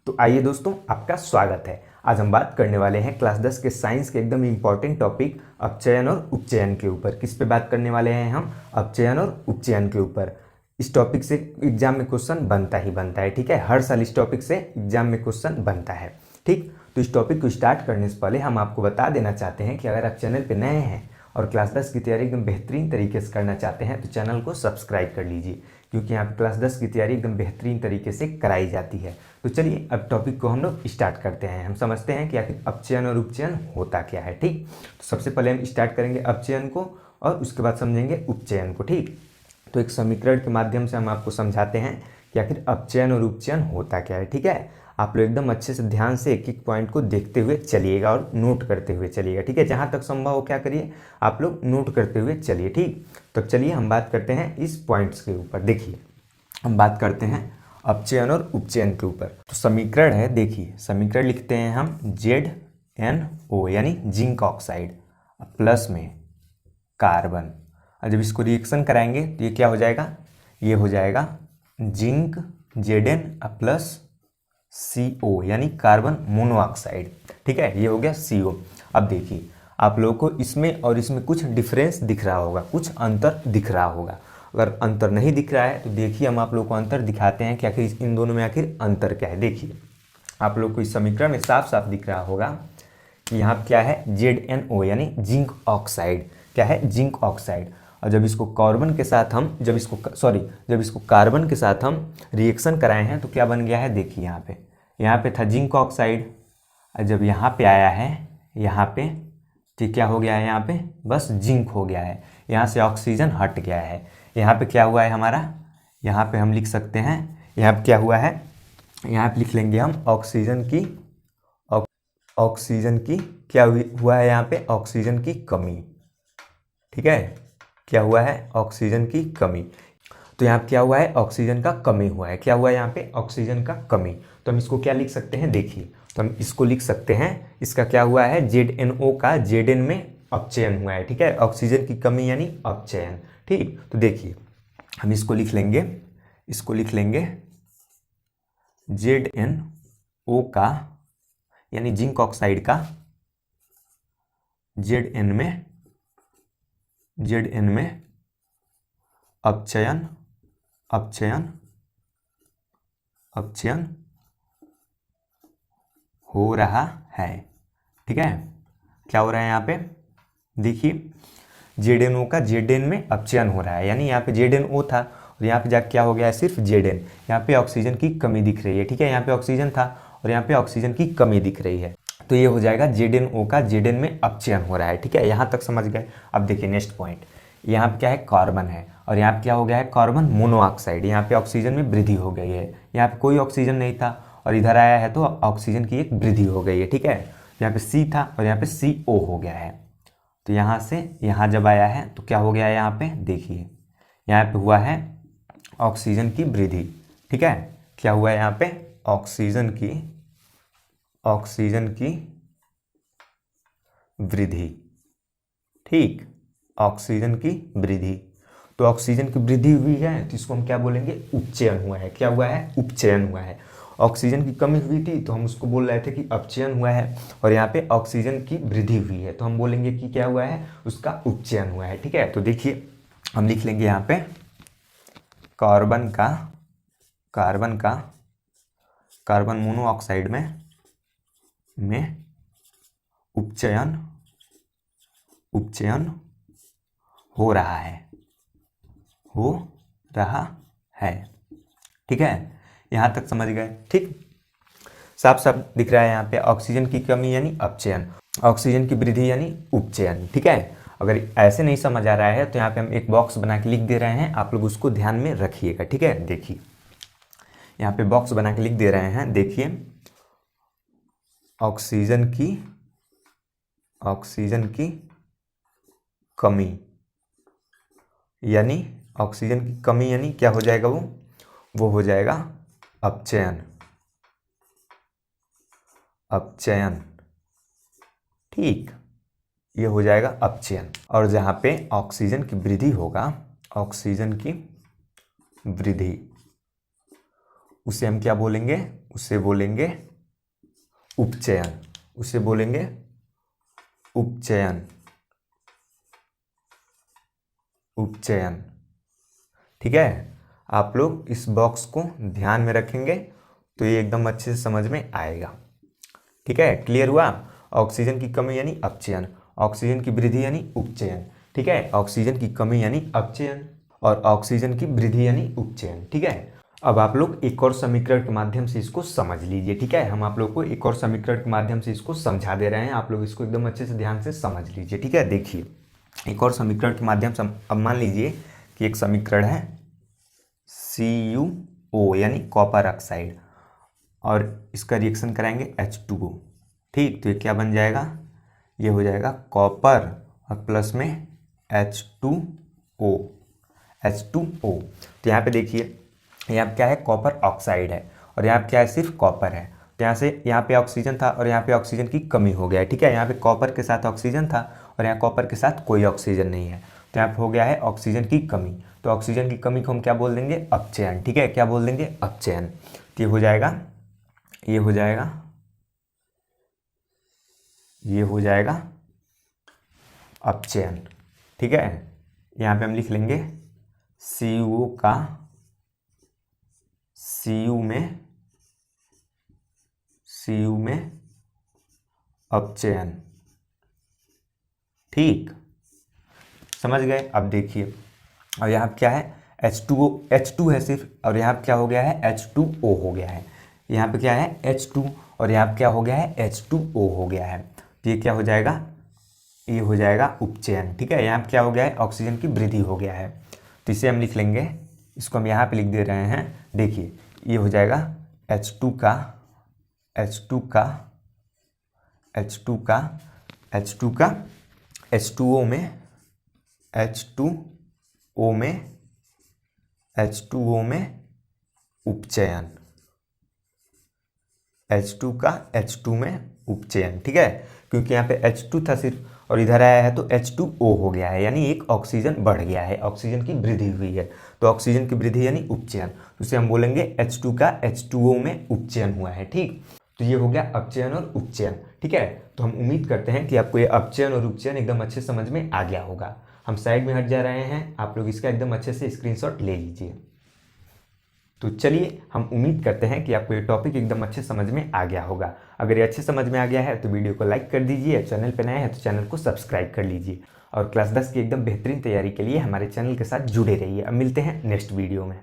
तो आइए दोस्तों, आपका स्वागत है। आज हम बात करने वाले हैं क्लास 10 के साइंस के एकदम इम्पॉर्टेंट टॉपिक अपचयन और उपचयन के ऊपर। किस पे बात करने वाले हैं हम? अपचयन और उपचयन के ऊपर। इस टॉपिक से एग्जाम में क्वेश्चन बनता ही बनता है, ठीक है। हर साल इस टॉपिक से एग्जाम में क्वेश्चन बनता है, ठीक। तो इस टॉपिक को स्टार्ट करने से पहले हम आपको बता देना चाहते हैं कि अगर आप चैनल पर नए हैं और क्लास 10 की तैयारी एकदम बेहतरीन तरीके से करना चाहते हैं तो चैनल को सब्सक्राइब कर लीजिए, क्योंकि यहाँ पे क्लास 10 की तैयारी एकदम बेहतरीन तरीके से कराई जाती है। तो चलिए अब टॉपिक को हम लोग स्टार्ट करते हैं। हम समझते हैं कि आखिर अपचयन और उपचयन होता क्या है, ठीक। तो सबसे पहले हम स्टार्ट करेंगे अपचयन को और उसके बाद समझेंगे उपचयन को, ठीक। तो एक समीकरण के माध्यम से हम आपको समझाते हैं कि आखिर अपचयन और उपचयन होता क्या है, ठीक है। आप लोग एकदम अच्छे से ध्यान से एक एक पॉइंट को देखते हुए चलिएगा और नोट करते हुए चलिएगा, ठीक है। जहाँ तक संभव हो क्या करिए, आप लोग नोट करते हुए चलिए, ठीक। तो चलिए हम बात करते हैं इस पॉइंट्स के ऊपर। देखिए, हम बात करते हैं अपचयन और उपचयन के ऊपर। तो समीकरण है, देखिए समीकरण लिखते हैं हम ZnO यानी जिंक ऑक्साइड प्लस में कार्बन, और जब इसको रिएक्शन कराएंगे तो ये क्या हो जाएगा, ये हो जाएगा जिंक Zn प्लस CO यानी कार्बन मोनोऑक्साइड, ठीक है। ये हो गया CO। अब देखिए, आप लोगों को इसमें और इसमें कुछ डिफरेंस दिख रहा होगा, कुछ अंतर दिख रहा होगा। अगर अंतर नहीं दिख रहा है तो देखिए हम आप लोग को अंतर दिखाते हैं कि आखिर इन दोनों में आखिर अंतर क्या है। देखिए, आप लोग को इस समीकरण में साफ साफ दिख रहा होगा कि यहाँ क्या है, ZnO यानी जिंक ऑक्साइड। क्या है? Zinc oxide. और जब इसको कार्बन के साथ हम जब इसको कार्बन के साथ हम रिएक्शन कराए हैं तो क्या बन गया है, देखिए यहाँ पे था जिंक ऑक्साइड, और जब यहाँ पे आया है यहाँ पे, तो क्या हो गया है, यहाँ पे बस जिंक हो गया है। यहाँ से ऑक्सीजन हट गया है। यहाँ पे क्या हुआ है हमारा, यहाँ पे हम लिख सकते हैं, यहाँ पे क्या हुआ है, यहाँ पे लिख लेंगे हम ऑक्सीजन की क्या हुआ है, यहाँ पे ऑक्सीजन की कमी, ठीक है। क्या हुआ है, ऑक्सीजन की कमी। तो यहाँ पे क्या हुआ है, ऑक्सीजन का कमी हुआ है। क्या हुआ है यहाँ पे, ऑक्सीजन का कमी। तो हम इसको क्या लिख सकते हैं, देखिए, तो हम इसको लिख सकते हैं, इसका क्या हुआ है, ZnO का Zn में अपचयन हुआ है, ठीक है। ऑक्सीजन की कमी यानी अपचयन, ठीक। तो देखिए हम इसको लिख लेंगे ZnO का यानी जिंक ऑक्साइड का Zn में अपचयन हो रहा है, ठीक है। क्या हो रहा है यहाँ पे, देखिए ZnO का Zn में अपचयन हो रहा है, यानी यहाँ पे ZnO था और यहाँ पे जाके क्या हो गया है, सिर्फ Zn। यहाँ पे ऑक्सीजन की कमी दिख रही है, ठीक है। यहाँ पे ऑक्सीजन था और यहाँ पे ऑक्सीजन की कमी दिख रही है, तो ये हो जाएगा ZnO का Zn में अपचयन हो रहा है, ठीक है। यहाँ तक समझ गए। अब देखिए नेक्स्ट पॉइंट, यहाँ पे क्या है, कार्बन है और यहाँ पे क्या हो गया है, कार्बन मोनोऑक्साइड। यहाँ पे ऑक्सीजन में वृद्धि हो गई है, यहाँ पे कोई ऑक्सीजन नहीं था और इधर आया है तो ऑक्सीजन की एक वृद्धि हो गई है, ठीक है। यहाँ पे C था और यहाँ पे CO हो गया है। तो यहाँ से यहाँ जब आया है तो क्या हो गया है, यहाँ पे देखिए, यहाँ पे हुआ है ऑक्सीजन की वृद्धि, ठीक है। क्या हुआ है यहाँ पे, ऑक्सीजन की वृद्धि, ठीक, ऑक्सीजन की वृद्धि। तो ऑक्सीजन की वृद्धि हुई है तो इसको हम क्या बोलेंगे, उपचयन हुआ है। क्या हुआ है, उपचयन हुआ है। ऑक्सीजन की कमी हुई थी तो हम उसको बोल रहे थे कि अपचयन हुआ है, और यहाँ पे ऑक्सीजन की वृद्धि हुई है तो हम बोलेंगे कि क्या हुआ है, उसका उपचयन हुआ है, ठीक है। तो देखिए हम लिख लेंगे यहाँ पे कार्बन मोनोऑक्साइड में उपचयन हो रहा है, ठीक है। यहाँ तक समझ गए, ठीक। साफ साफ दिख रहा है यहाँ पे ऑक्सीजन की कमी यानी अपचयन, ऑक्सीजन की वृद्धि यानी उपचयन, ठीक है। अगर ऐसे नहीं समझ आ रहा है तो यहाँ पे हम एक बॉक्स बना के लिख दे रहे हैं, आप लोग उसको ध्यान में रखिएगा, ठीक है। देखिए यहाँ पे बॉक्स बना के लिख दे रहे हैं, देखिए ऑक्सीजन की कमी यानी क्या हो जाएगा, वो हो जाएगा अपचयन, ठीक। ये हो जाएगा अपचयन। और जहाँ पे ऑक्सीजन की वृद्धि होगा, ऑक्सीजन की वृद्धि उसे हम क्या बोलेंगे, उसे बोलेंगे उपचयन, उसे बोलेंगे उपचयन, उपचयन। ठीक है, आप लोग इस बॉक्स को ध्यान में रखेंगे तो ये एकदम अच्छे से समझ में आएगा। ठीक है, क्लियर हुआ। ऑक्सीजन की कमी यानी अपचयन, ऑक्सीजन की वृद्धि यानी उपचयन। ठीक है, ऑक्सीजन की कमी यानी अपचयन और ऑक्सीजन की वृद्धि यानी उपचयन। ठीक है, अब आप लोग एक और समीकरण के माध्यम से इसको समझ लीजिए। ठीक है, हम आप लोग को एक और समीकरण के माध्यम से इसको समझा दे रहे हैं, आप लोग इसको एकदम अच्छे से ध्यान से समझ लीजिए। ठीक है, देखिए एक और समीकरण के माध्यम से अब मान लीजिए कि एक समीकरण है CuO यानी कॉपर ऑक्साइड और इसका रिएक्शन कराएंगे H2O। ठीक, तो ये क्या बन जाएगा, ये हो जाएगा कॉपर और प्लस में H2O, H2O। तो यहाँ पे देखिए, यहाँ क्या है, कॉपर ऑक्साइड है और यहाँ क्या है, सिर्फ कॉपर है। तो यहाँ से यहाँ पे ऑक्सीजन था और यहाँ पे ऑक्सीजन की कमी हो गया है। ठीक है, यहाँ पे कॉपर के साथ ऑक्सीजन था और यहाँ कॉपर के साथ कोई ऑक्सीजन नहीं है, तो यहाँ पे हो गया है ऑक्सीजन की कमी। तो ऑक्सीजन की कमी को हम क्या बोल देंगे, अपचयन। ठीक है, क्या बोल देंगे, अपचयन। तो ये हो जाएगा, ये हो जाएगा, ये हो जाएगा अपचयन। ठीक है, यहाँ पे हम लिख लेंगे CuO का Cu में अपचयन। ठीक, समझ गए। अब देखिए, और यहाँ क्या है, H2O, H2 है सिर्फ और यहाँ क्या हो गया है, H2O हो गया है। यहाँ पे क्या है, H2 और यहाँ क्या हो गया है, H2O हो गया है। तो ये क्या हो जाएगा, ये हो जाएगा उपचयन। ठीक है, यहाँ क्या हो गया है, ऑक्सीजन की वृद्धि हो गया है। तो इसे हम लिख लेंगे, इसको हम यहाँ पे लिख दे रहे हैं। देखिए ये हो जाएगा H2 का H2O में उपचयन, H2 का H2 में उपचयन। ठीक है, क्योंकि यहाँ पे H2 था सिर्फ और इधर आया है तो H2O हो गया है, यानी एक ऑक्सीजन बढ़ गया है, ऑक्सीजन की वृद्धि हुई है। तो ऑक्सीजन की वृद्धि यानी उपचयन, उसे हम बोलेंगे H2 का H2O में उपचयन हुआ है। ठीक, तो ये हो गया अपचयन और उपचयन। ठीक है, तो हम उम्मीद करते हैं कि आपको ये अपचयन और उपचयन एकदम अच्छे समझ में आ गया होगा। हम साइड में हट जा रहे हैं, आप लोग इसका एकदम अच्छे से स्क्रीनशॉट ले लीजिए। तो चलिए, हम उम्मीद करते हैं कि आपको ये टॉपिक एकदम अच्छे समझ में आ गया होगा। अगर ये अच्छे समझ में आ गया है तो वीडियो को लाइक कर दीजिए, चैनल पर नए हैं तो चैनल को सब्सक्राइब कर लीजिए और क्लास 10 की एकदम बेहतरीन तैयारी के लिए हमारे चैनल के साथ जुड़े रहिए। अब मिलते हैं नेक्स्ट वीडियो में।